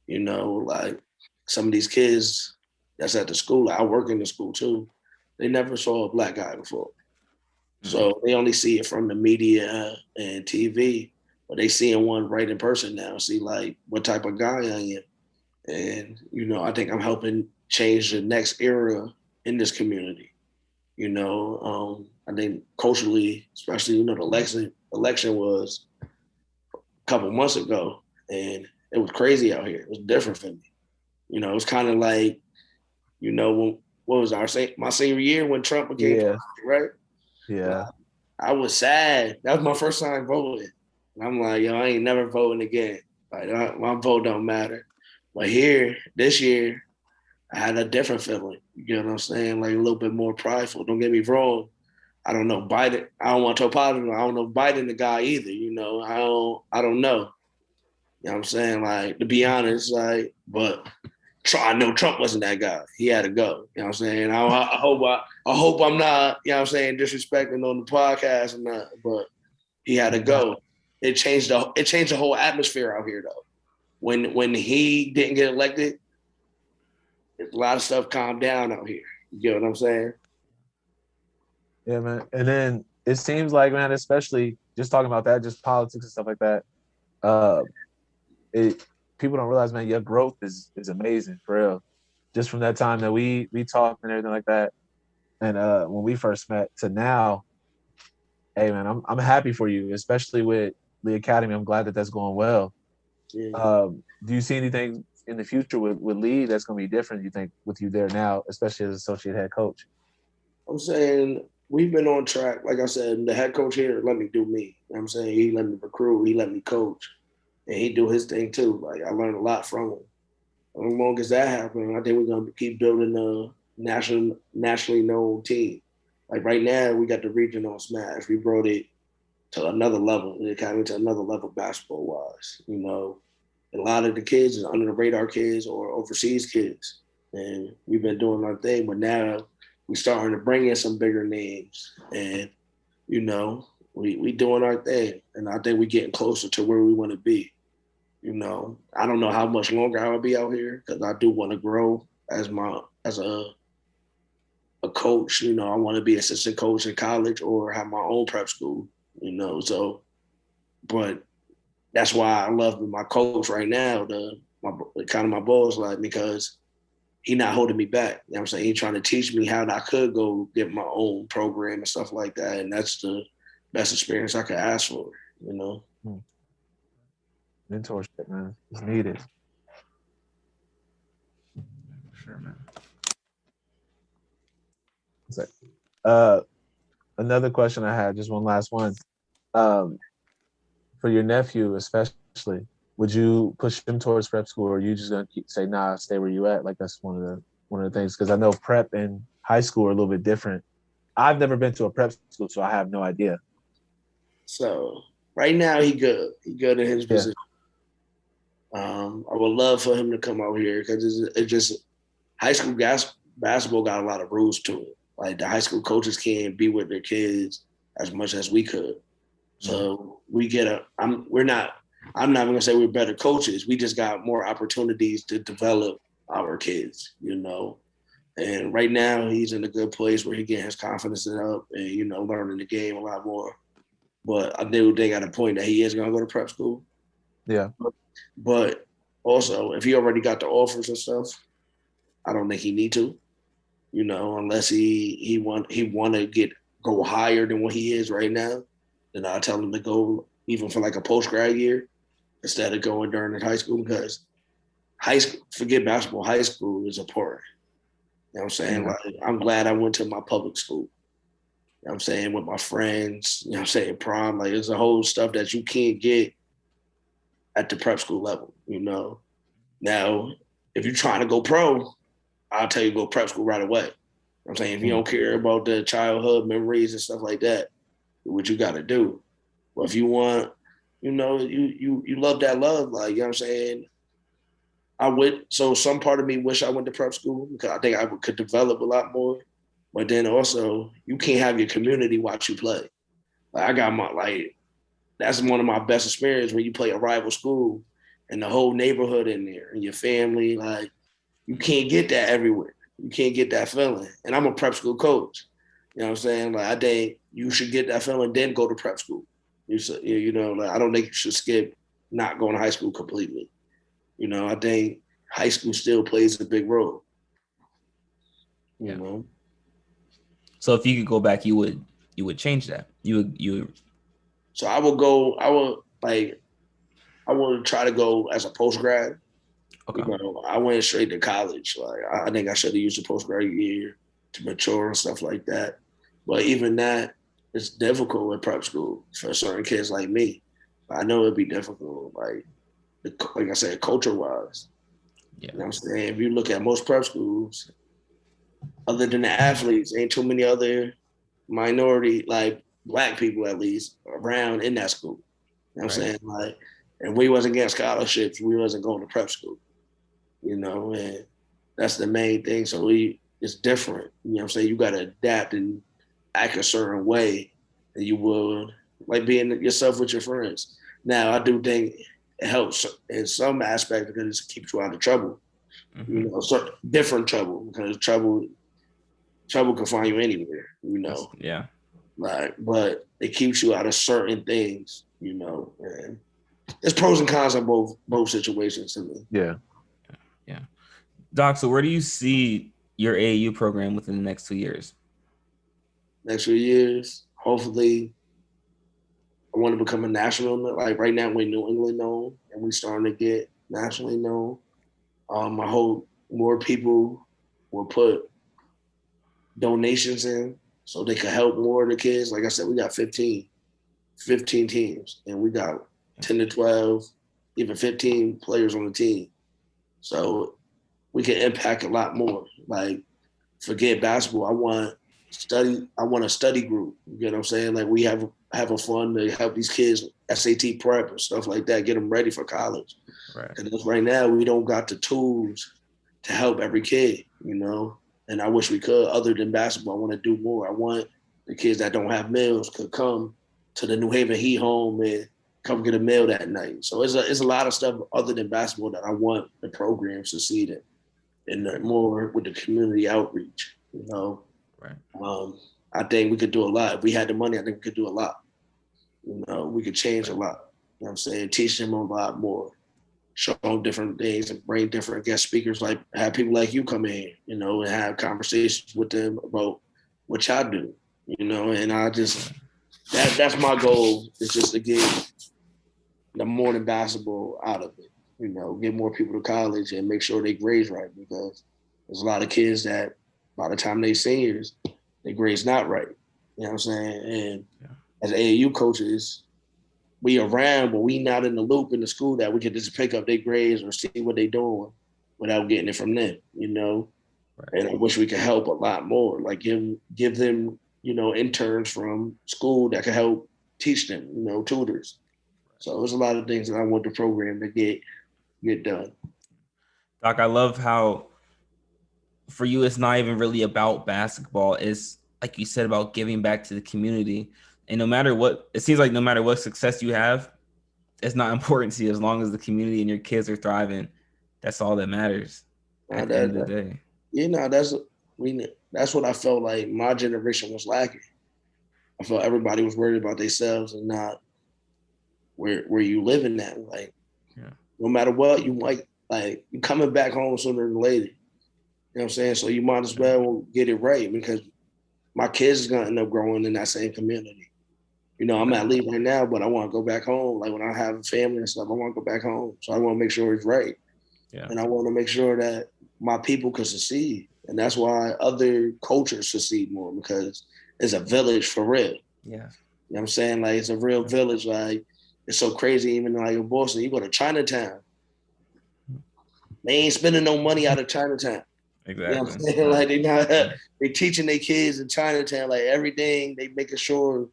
Like some of these kids that's at the school, I work in the school too. They never saw a black guy before, so they only see it from the media and TV, but they seeing one right in person now. See like what type of guy I am. And, I think I'm helping change the next era in this community. I think culturally, especially, the election was a couple months ago, and it was crazy out here. It was different for me. It was kind of like, what was my senior year when Trump became president, right? Yeah. I was sad. That was my first time voting. And I'm like, I ain't never voting again. Like my vote don't matter. But here, this year, I had a different feeling. You know what I'm saying? Like a little bit more prideful. Don't get me wrong. I don't know Biden. I don't want to talk positive. I don't know Biden the guy either. You know, I don't know. You know what I'm saying? Like, to be honest, like, but I know Trump wasn't that guy. He had to go. You know what I'm saying? I hope I'm not, you know what I'm saying, disrespecting on the podcast or not, but he had to go. It changed the whole atmosphere out here though. When he didn't get elected, a lot of stuff calmed down out here. You get what I'm saying? Yeah, man. And then it seems like, man, especially just talking about that, just politics and stuff like that. Uh, it people don't realize, man, your growth is amazing for real. Just from that time that we talked and everything like that, and when we first met to now, hey, man, I'm happy for you, especially with the academy. I'm glad that that's going well. Yeah. Do you see anything in the future with Lee that's going to be different? You think with you there now, especially as associate head coach? I'm saying we've been on track. Like I said, the head coach here let me do me. You know what I'm saying? He let me recruit, he let me coach, and he do his thing too. Like, I learned a lot from him. As long as that happens, I think we're gonna keep building a nationally known team. Like right now, we got the regional smash. We brought it to another level. It kind of to another level basketball wise. You know, a lot of the kids is under the radar kids or overseas kids, and we've been doing our thing. But now we're starting to bring in some bigger names, and you know, we doing our thing, and I think we're getting closer to where we want to be. You know, I don't know how much longer I will be out here because I do want to grow as a coach. You know, I want to be assistant coach in college or have my own prep school. You know, so but that's why I love my coach right now, my kind of my boss, like, because he not holding me back. You know what I'm saying? He trying to teach me how I could go get my own program and stuff like that. And that's the best experience I could ask for, you know. Mentorship, man, it's needed. Sure, man. Another question I had, just one last one. For your nephew, especially, would you push him towards prep school, or are you just gonna say, nah, stay where you at? Like, that's one of the things, because I know prep and high school are a little bit different. I've never been to a prep school, so I have no idea. So right now he good. He good in his position. I would love for him to come out here because it's just high school basketball got a lot of rules to it. Like, the high school coaches can't be with their kids as much as we could. So we get I'm not even gonna say we're better coaches. We just got more opportunities to develop our kids, you know. And right now he's in a good place where he getting his confidence up and, you know, learning the game a lot more. But I do think at a point that he is gonna go to prep school. Yeah. But also, if he already got the offers and stuff, I don't think he need to, you know, unless he want to go higher than what he is right now. Then I'll tell him to go even for like a post-grad year instead of going during the high school, because high school, forget basketball, high school is important. You know what I'm saying? Yeah. Like, I'm glad I went to my public school. You know what I'm saying? With my friends, you know what I'm saying? Prom, like, there's a whole stuff that you can't get at the prep school level, you know? Now, if you're trying to go pro, I'll tell you go prep school right away. You know what I'm saying? If you don't care about the childhood memories and stuff like that, what you got to do. But if you want, you know, you love that love, like, you know what I'm saying? So some part of me wish I went to prep school because I think I could develop a lot more. But then also, you can't have your community watch you play. Like, I got that's one of my best experiences when you play a rival school and the whole neighborhood in there and your family. Like, you can't get that everywhere. You can't get that feeling. And I'm a prep school coach. You know what I'm saying? Like, I think you should get that feeling, then go to prep school. You know, like, I don't think you should skip not going to high school completely. You know, I think high school still plays a big role. You know. So if you could go back, you would change that. You would. So I would try to go as a post grad. Okay. You know, I went straight to college. Like, I think I should have used a post grad year to mature and stuff like that. But even that, it's difficult with prep school for certain kids like me. I know it'd be difficult, like I said, culture wise. Yeah. You know what I'm saying? If you look at most prep schools, other than the athletes, ain't too many other minority, like black people at least, around in that school. You know what I'm saying? Like, and we wasn't getting scholarships, we wasn't going to prep school, and that's the main thing. So it's different. You know what I'm saying? You got to adapt and act a certain way than you would like being yourself with your friends. Now, I do think it helps in some aspect because it keeps you out of trouble. So different trouble, because trouble can find you anywhere. Yeah. Like, but it keeps you out of certain things. And there's pros and cons on both situations to me. Yeah. Yeah. Doc, so where do you see your AAU program within the next 2 years? Next few years, hopefully, I want to become a national. Like right now, we're New England known, and we're starting to get nationally known. I hope more people will put donations in so they can help more of the kids. Like I said, we got 15 teams, and we got 10 to 12, even 15 players on the team. So we can impact a lot more. Like, forget basketball. I want a study group. You know what I'm saying? Like, we have a fund to help these kids SAT prep and stuff like that, get them ready for college. Right. Because right now we don't got the tools to help every kid, and I wish we could. Other than basketball, I want to do more. I want the kids that don't have meals could come to the New Haven Heat home and come get a meal that night. So it's a lot of stuff other than basketball that I want the program to succeed in, and more with the community outreach. Right. I think we could do a lot. If we had the money, I think we could do a lot. We could change a lot. You know what I'm saying? Teach them a lot more. Show them different things and bring different guest speakers, like have people like you come in, and have conversations with them about what y'all do, and I just, that's my goal, is just to get the morning basketball out of it, get more people to college and make sure they grades right, because there's a lot of kids that by the time they seniors, their grades not right. You know what I'm saying? And as AAU coaches, we around, but we not in the loop in the school that we can just pick up their grades or see what they're doing without getting it from them, Right. And I wish we could help a lot more, like give them, interns from school that could help teach them, tutors. So there's a lot of things that I want the program to get done. Doc, I love how for you, it's not even really about basketball. It's, like you said, about giving back to the community. And no matter what, it seems like no matter what success you have, it's not important to you as long as the community and your kids are thriving. That's all that matters at the end of the day. That's what I felt like my generation was lacking. I felt everybody was worried about themselves and not where you living at. Like, no matter what, you might, like, you coming back home sooner than later. You know what I'm saying? So you might as well get it right, because my kids is gonna end up growing in that same community. I'm at leave right now, but I want to go back home. Like, when I have a family and stuff, I want to go back home. So I want to make sure it's right. Yeah. And I want to make sure that my people can succeed. And that's why other cultures succeed more, because it's a village for real. Yeah. You know what I'm saying? Like, it's a real village. Like, it's so crazy. Even like in Boston, you go to Chinatown, they ain't spending no money out of Chinatown. Exactly. You know what I'm saying? Like, they teaching their kids in Chinatown, like, everything, they making sure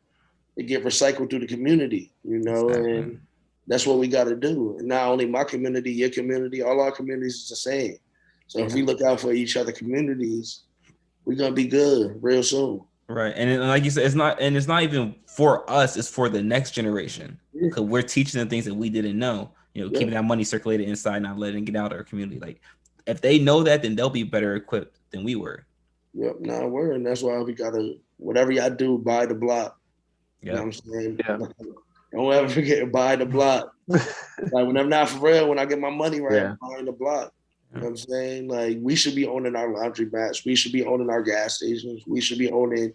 they get recycled through the community, Exactly. And that's what we got to do. And not only my community, your community, all our communities is the same. So if we look out for each other communities, we're going to be good real soon. Right. And like you said, it's not even for us, it's for the next generation, because we're teaching them things that we didn't know, keeping that money circulated inside, not letting it get out of our community. Like, if they know that, then they'll be better equipped than we were. Yep. And that's why we got to, whatever y'all do, buy the block. Yep. You know what I'm saying? Yeah. Don't ever forget to buy the block. Like, when I'm not for real, when I get my money right, I'm buying the block. You know what I'm saying? Like, we should be owning our laundry mats. We should be owning our gas stations. We should be owning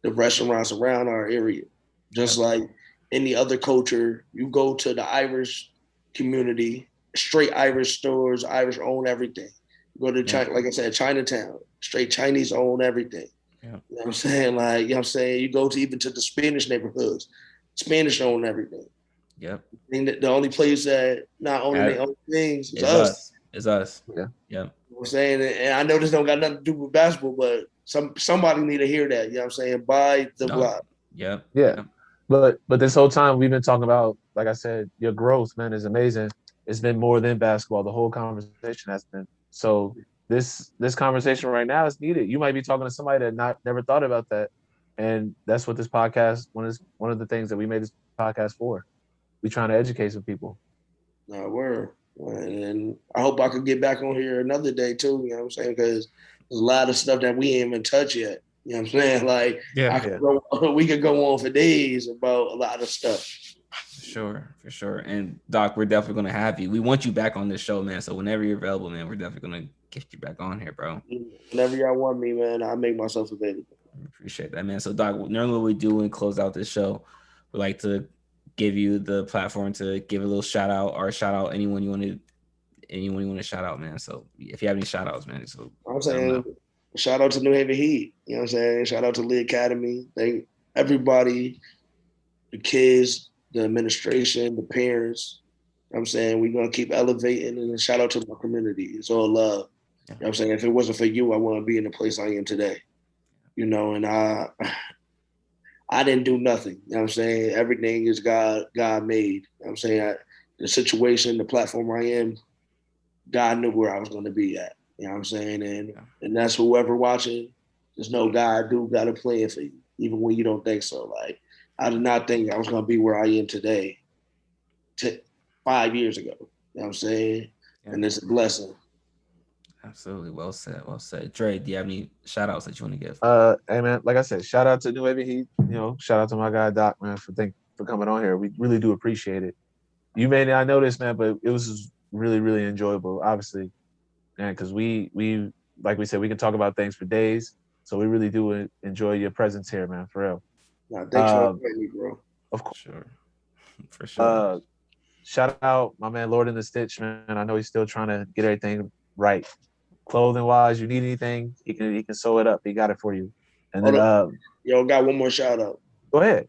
the restaurants around our area. Just like any other culture, you go to the Irish community, straight Irish stores, Irish own everything. You go to China, like I said, Chinatown, straight Chinese own everything. Yeah. You know what I'm saying? Like, you go to even to the Spanish neighborhoods, Spanish own everything. Yep. And the only place that not owning their own things is us. It's us. Yeah. Yep. You know what I'm saying? And I know this don't got nothing to do with basketball, but somebody need to hear that. You know what I'm saying? Buy the No. block. Yep. Yeah. Yep. But this whole time we've been talking about, like I said, your growth, man, is amazing. It's been more than basketball. The whole conversation has been. So this conversation right now is needed. You might be talking to somebody that not never thought about that, and that's what this podcast one of the things that we made this podcast for. We trying to educate some people. No, word. And I hope I could get back on here another day too. You know what I'm saying? Because there's a lot of stuff that we ain't even touched yet. You know what I'm saying? Like Yeah. we could go on for days about a lot of stuff. For sure. And Doc, we're definitely gonna have you. We want you back on this show, man. So whenever you're available, man, we're definitely gonna get you back on here, bro. Whenever y'all want me, man, I'll make myself available. Appreciate that, man. So Doc, normally what we do when we close out this show, we like to give you the platform to give a little shout out or shout out anyone you want to shout out, man. So if you have any shout outs, man, so I'm saying shout out to New Haven Heat. You know what I'm saying? Shout out to Lee Academy. Thank everybody, the kids, the administration, the parents. You know what I'm saying we're gonna keep elevating, and shout out to my community. It's all love. You know what I'm saying? If it wasn't for you, I wouldn't be in the place I am today. You know, and I didn't do nothing. You know what I'm saying? Everything is God made. You know what I'm saying? The situation, the platform I am, God knew where I was going to be at. You know what I'm saying? And that's whoever watching, just know God do got a plan for you, even when you don't think so. Like, I did not think I was going to be where I am today 5 years ago. You know what I'm saying? Yeah. And it's a blessing. Absolutely. Well said. Well said. Dre, do you have any shout outs that you want to give? Hey man, like I said, shout out to New Haven Heat. You know, shout out to my guy Doc, man, for coming on here. We really do appreciate it. You may not know this, man, but it was really, really enjoyable, obviously. Man, because we like we said, we can talk about things for days. So we really do enjoy your presence here, man, for real. Nah, thanks for having me, bro. Of course. Sure. For sure. Shout out my man Lord in the Stitch, man. I know he's still trying to get everything right. Clothing wise, you need anything, he can sew it up. He got it for you. And then yo, got one more shout out. Go ahead.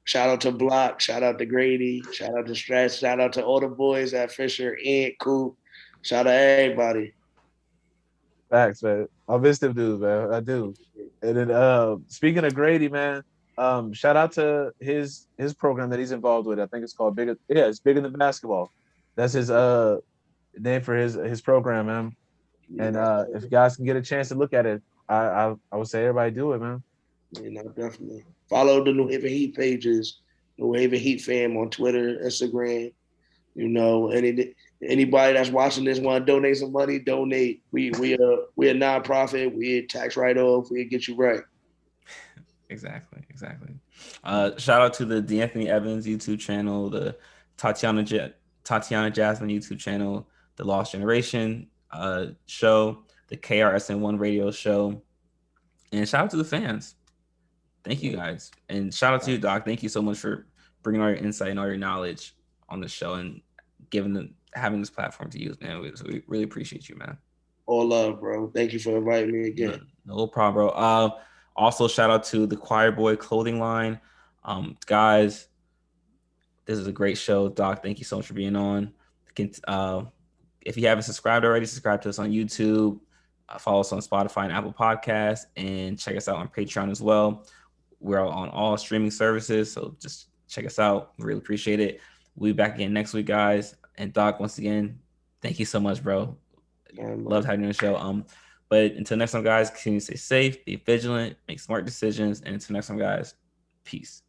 Shout out to Block, shout out to Grady, shout out to Stretch, shout out to all the boys at Fisher, Ant, Coop. Shout out to everybody. Facts, man. I miss them dudes, man. I do. And then speaking of Grady, man, shout out to his program that he's involved with. I think it's called Bigger. Yeah, it's Bigger Than Basketball. That's his name for his program, man. And if you guys can get a chance to look at it, I would say everybody do it, man. You know, definitely. Follow the New Haven Heat pages, New Haven Heat fam on Twitter, Instagram. You know, anybody that's watching this want to donate some money, donate. We a nonprofit. We a tax write-off. We get you right. Exactly. Shout out to the D'Anthony Evans YouTube channel, the Tatiana Jasmine YouTube channel, the Lost Generation show, the KRSN1 radio show, and shout out to the fans. Thank you guys, and shout out to you, Doc. Thank you so much for bringing all your insight and all your knowledge on the show and having this platform to use, man. We really appreciate you, man. All love, bro. Thank you for inviting me again. No problem, bro. Also, shout out to the Choir Boy clothing line. Guys, this is a great show. Doc, thank you so much for being on. If you haven't subscribed already, subscribe to us on YouTube. Follow us on Spotify and Apple Podcasts, and check us out on Patreon as well. We're on all streaming services, so just check us out. We really appreciate it. We'll be back again next week, guys. And Doc, once again, thank you so much, bro. Loved having you on the show. But until next time, guys, continue to stay safe, be vigilant, make smart decisions. And until next time, guys, peace.